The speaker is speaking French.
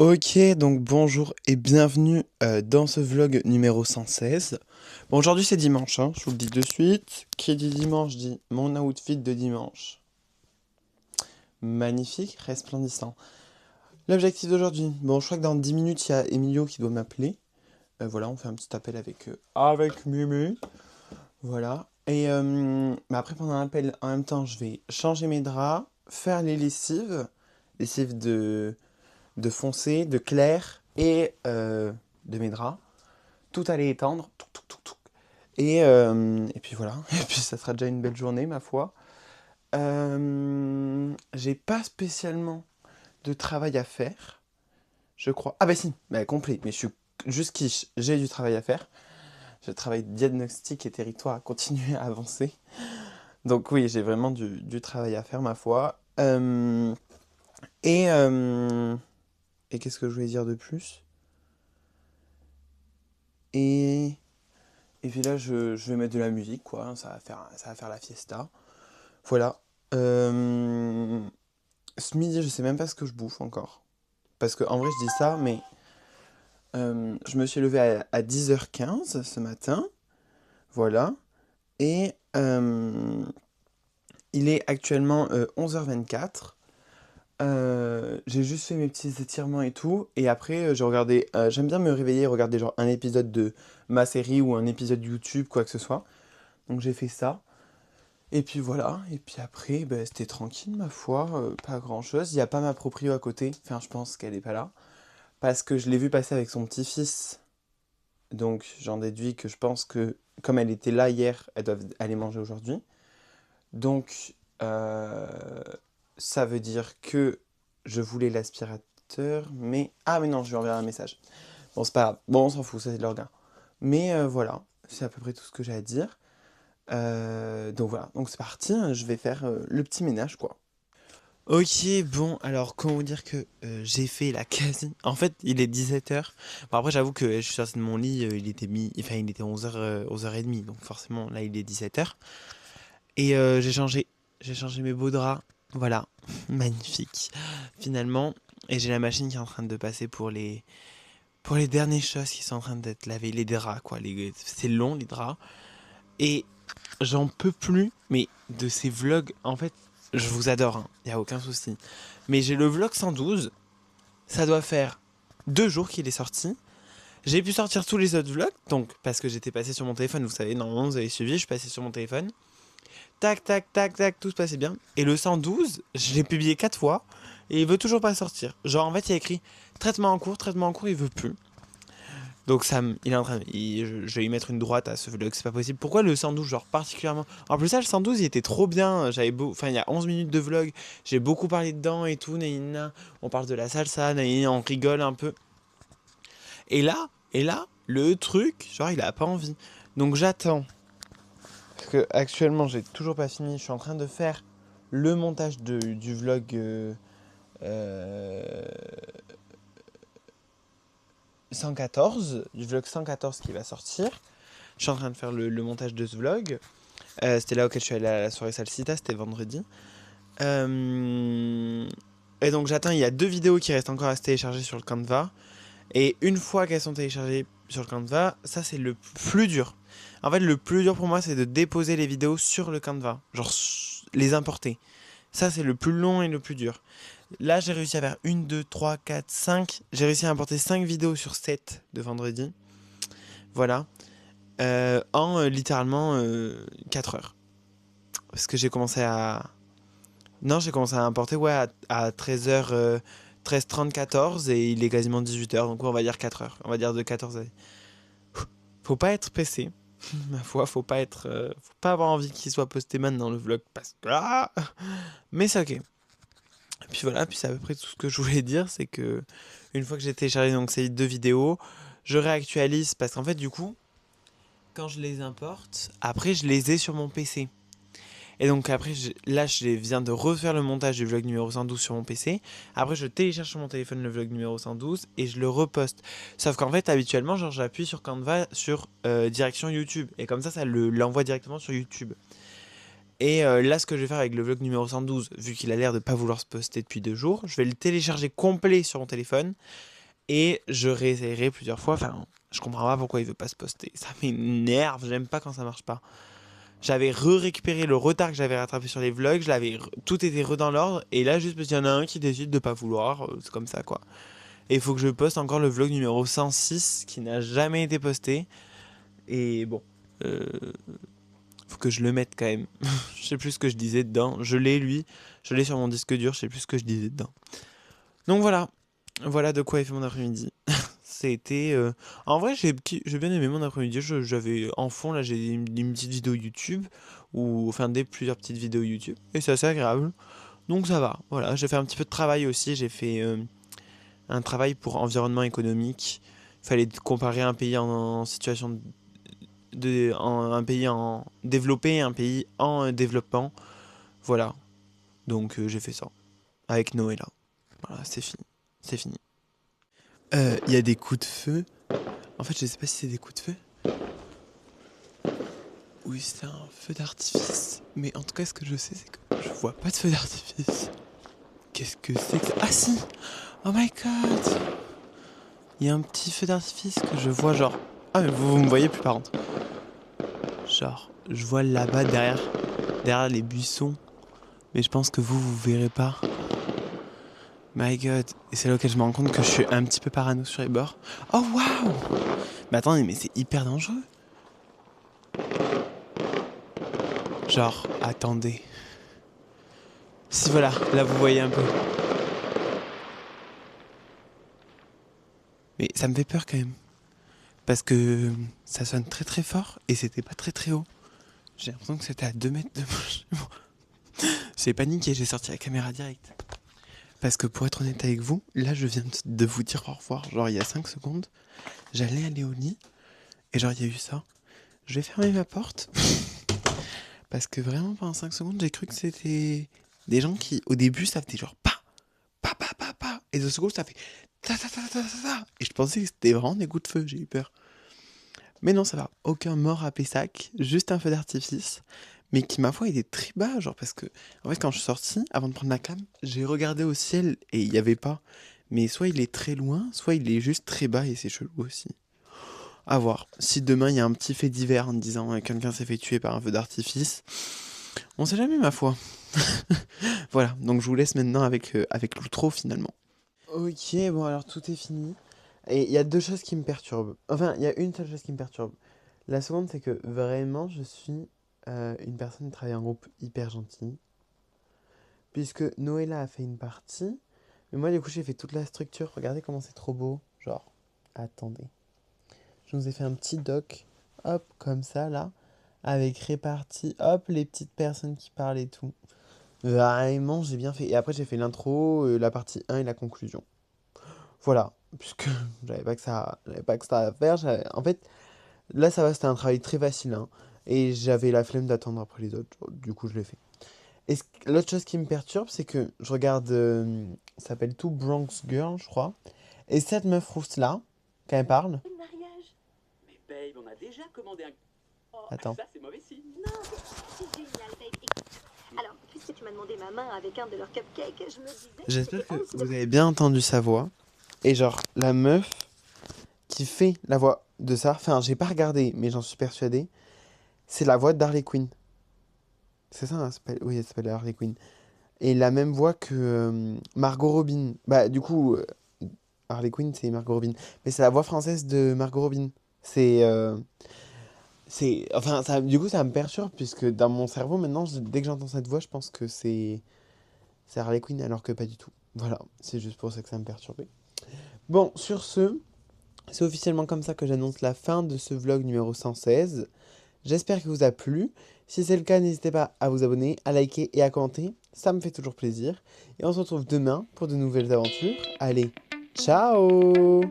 Ok, donc bonjour et bienvenue dans ce vlog numéro 116. Bon, aujourd'hui c'est dimanche, hein, je vous le dis de suite. Qui dit dimanche dit mon outfit de dimanche. Magnifique, resplendissant. L'objectif d'aujourd'hui, bon, je crois que dans 10 minutes il y a Emilio qui doit m'appeler. Voilà, on fait un petit appel avec Mimi. Voilà. Et bah après, pendant l'appel, en même temps, je vais changer mes draps, faire les lessives. Lessives de foncé, de clair et de mes draps. Tout aller étendre. Touc, touc, touc, touc. Et puis voilà. Et puis ça sera déjà une belle journée, ma foi. J'ai pas spécialement de travail à faire, je crois. Ah bah si, bah, complet. Mais je suis juste quiche. J'ai du travail à faire. Je travaille diagnostic et territoire à continuer à avancer. Donc oui, j'ai vraiment du travail à faire, ma foi. Et, euh, et qu'est-ce que je voulais dire de plus? Et, et puis là, je vais mettre de la musique, quoi. Hein, ça va faire la fiesta. Voilà. Euh, Ce midi, je sais même pas ce que je bouffe encore. Parce que en vrai, je dis ça, mais je me suis levé à 10h15 ce matin. Voilà. Et il est actuellement 11h24. J'ai juste fait mes petits étirements et tout. Et après, j'ai regardé. J'aime bien me réveiller et regarder genre un épisode de ma série ou un épisode YouTube, quoi que ce soit. Donc j'ai fait ça. Et puis voilà. Et puis après, ben, c'était tranquille, ma foi. Pas grand-chose. Il n'y a pas ma proprio à côté. Enfin, je pense qu'elle n'est pas là. Parce que je l'ai vu passer avec son petit-fils. Donc j'en déduis que je pense que, comme elle était là hier, elles doivent aller manger aujourd'hui. Donc, ça veut dire que je voulais l'aspirateur, mais... Ah, mais non, je lui enverrai un message. Bon, c'est pas grave. Bon, on s'en fout, ça c'est de leur gain. Mais voilà, c'est à peu près tout ce que j'ai à dire. Donc voilà, donc c'est parti, hein, je vais faire le petit ménage, quoi. Ok, bon, alors comment vous dire que j'ai fait la quasi... En fait, il est 17h. Bon, après, j'avoue que je suis sorti de mon lit, il était 11h, 11h30, donc forcément, là, il est 17h. Et j'ai changé mes beaux draps. Voilà, magnifique. Finalement, et j'ai la machine qui est en train de passer pour les dernières choses qui sont en train d'être lavées, les draps quoi. C'est long les draps. Et j'en peux plus, mais de ces vlogs, en fait, je vous adore, hein, y a aucun souci. Mais j'ai le vlog 112, ça doit faire 2 jours qu'il est sorti. J'ai pu sortir tous les autres vlogs, donc parce que j'étais passé sur mon téléphone, vous savez, normalement vous avez suivi, je suis passé sur mon téléphone. Tac, tac, tac, tac, tout se passait bien. Et le 112, je l'ai publié 4 fois et il veut toujours pas sortir. Genre, en fait, il y a écrit traitement en cours, il veut plus. Donc, il est en train. Je vais y mettre une droite à ce vlog, c'est pas possible. Pourquoi le 112, genre particulièrement. En plus, ça, le 112, il était trop bien. Enfin, il y a 11 minutes de vlog, j'ai beaucoup parlé dedans et tout. Nanina. On parle de la salsa, nanina, on rigole un peu. Et là, le truc, genre, il a pas envie. Donc, j'attends. Parce que actuellement, j'ai toujours pas fini. Je suis en train de faire le montage du vlog euh, 114, du vlog 114 qui va sortir. Je suis en train de faire le montage de ce vlog. C'était là auquel je suis allé à la soirée Salsita, c'était vendredi. Et donc j'attends, il y a 2 vidéos qui restent encore à se télécharger sur le Canva. Et une fois qu'elles sont téléchargées sur le Canva, ça c'est le plus dur. En fait, le plus dur pour moi, c'est de déposer les vidéos sur le Canva. Genre, les importer. Ça, c'est le plus long et le plus dur. Là, j'ai réussi à faire 1, 2, 3, 4, 5. J'ai réussi à importer 5 vidéos sur 7 de vendredi. Voilà. En littéralement 4 heures. Parce que j'ai commencé à... Non, j'ai commencé à importer ouais, à 13h, 13h30, 14 et il est quasiment 18h. Donc on va dire 4 heures. On va dire de 14 à... Faut pas être pressé. Ma foi, faut pas avoir envie qu'il soit posté maintenant le vlog. Parce que... Mais c'est ok. Puis voilà, puis c'est à peu près tout ce que je voulais dire, c'est que une fois que j'ai téléchargé donc ces 2 vidéos, je réactualise parce qu'en fait du coup, quand je les importe, après je les ai sur mon PC. Et donc après, là je viens de refaire le montage du vlog numéro 112 sur mon PC. Après je télécharge sur mon téléphone le vlog numéro 112 et je le reposte. Sauf qu'en fait habituellement, genre j'appuie sur Canva sur direction YouTube. Et comme ça l'envoie directement sur YouTube. Et là, ce que je vais faire avec le vlog numéro 112, vu qu'il a l'air de pas vouloir se poster depuis 2 jours, je vais le télécharger complet sur mon téléphone. Et je réessayerai plusieurs fois. Enfin, je comprends pas pourquoi il veut pas se poster. Ça m'énerve, j'aime pas quand ça marche pas. J'avais récupéré le retard que j'avais rattrapé sur les vlogs, tout était dans l'ordre, et là juste parce qu'il y en a un qui décide de pas vouloir, c'est comme ça quoi. Et il faut que je poste encore le vlog numéro 106 qui n'a jamais été posté. Et bon, euh, faut que je le mette quand même. Je sais plus ce que je disais dedans. Je l'ai lui, je l'ai sur mon disque dur, je sais plus ce que je disais dedans. Donc voilà, voilà de quoi est fait mon après-midi. C'était... En vrai, j'ai bien aimé mon après-midi. J'avais en fond, là, j'ai une petite vidéo YouTube, ou enfin plusieurs petites vidéos YouTube, et c'est assez agréable. Donc ça va, voilà. J'ai fait un petit peu de travail aussi. J'ai fait un travail pour environnement économique. Il fallait comparer un pays en situation un pays en développé et un pays en développement. Voilà. Donc j'ai fait ça avec Noëlla. Voilà, c'est fini. C'est fini. Il y a des coups de feu. En fait, je sais pas si c'est des coups de feu. Oui, c'est un feu d'artifice. Mais en tout cas, ce que je sais, c'est que je vois pas de feu d'artifice. Qu'est-ce que c'est que... Ah si! Oh my god! Il y a un petit feu d'artifice que je vois genre... Ah mais vous me voyez plus par contre. Genre, je vois là-bas derrière les buissons. Mais je pense que vous verrez pas. My god. Et c'est là auquel je me rends compte que je suis un petit peu parano sur les bords. Oh waouh! Mais attendez, mais c'est hyper dangereux. Genre, attendez. Si voilà, là vous voyez un peu. Mais ça me fait peur quand même. Parce que ça sonne très très fort et c'était pas très très haut. J'ai l'impression que c'était à 2 mètres de moi. J'ai paniqué, j'ai sorti la caméra direct. Parce que pour être honnête avec vous, là je viens de vous dire au revoir. Genre il y a 5 secondes, j'allais aller au lit et genre il y a eu ça. Je vais fermer ma porte. Parce que vraiment pendant 5 secondes j'ai cru que c'était des gens qui au début ça faisait genre pa, pa, pa, pa, pa. Et de secondes ça fait ta ta ta ta ta ta. Et je pensais que c'était vraiment des coups de feu, j'ai eu peur. Mais non, ça va. Aucun mort à Pessac, juste un feu d'artifice. Mais qui, ma foi, était très bas. Genre, parce que, en fait, quand je suis sorti, avant de prendre la cam, j'ai regardé au ciel et il n'y avait pas. Mais soit il est très loin, soit il est juste très bas et c'est chelou aussi. À voir. Si demain il y a un petit fait divers en disant quelqu'un s'est fait tuer par un feu d'artifice, on sait jamais, ma foi. Voilà, donc je vous laisse maintenant avec l'outro finalement. Ok, bon alors tout est fini. Et il y a deux choses qui me perturbent. Enfin, il y a une seule chose qui me perturbe. La seconde, c'est que vraiment, je suis une personne qui travaille en groupe hyper gentille. Puisque Noëlla a fait une partie. Mais moi, du coup, j'ai fait toute la structure. Regardez comment c'est trop beau. Genre, attendez. Je vous ai fait un petit doc. Hop, comme ça, là. Avec réparti, hop, les petites personnes qui parlent et tout. Vraiment, j'ai bien fait. Et après, j'ai fait l'intro, la partie 1 et la conclusion. Voilà. Puisque j'avais pas que ça à faire. En fait, là, ça va, c'était un travail très facile, hein. Et j'avais la flemme d'attendre après les autres. Du coup, je l'ai fait. Et l'autre chose qui me perturbe, c'est que je regarde. Ça s'appelle Tout Bronx Girl, je crois. Et cette meuf rousse là, quand elle parle. Le mariage. Mais babe, on a déjà commandé un... Oh, Attends. ça c'est mauvais signe. Non, c'est génial, babe. Écoute, alors, puisque tu m'as demandé ma main avec un de leurs cupcakes, je me disais... J'espère que vous avez bien entendu sa voix. Et genre, la meuf qui fait la voix de ça, enfin, j'ai pas regardé, mais j'en suis persuadé, c'est la voix d'Harley Quinn. C'est ça, hein, oui, elle s'appelle Harley Quinn. Et la même voix que Margot Robin. Bah, du coup, Harley Quinn, c'est Margot Robin. Mais c'est la voix française de Margot Robin. C'est. Enfin, ça, du coup, ça me perturbe, puisque dans mon cerveau, maintenant, dès que j'entends cette voix, je pense que c'est Harley Quinn, alors que pas du tout. Voilà, c'est juste pour ça que ça me perturbait. Bon, sur ce, c'est officiellement comme ça que j'annonce la fin de ce vlog numéro 116. J'espère qu'il vous a plu. Si c'est le cas, n'hésitez pas à vous abonner, à liker et à commenter. Ça me fait toujours plaisir. Et on se retrouve demain pour de nouvelles aventures. Allez, ciao!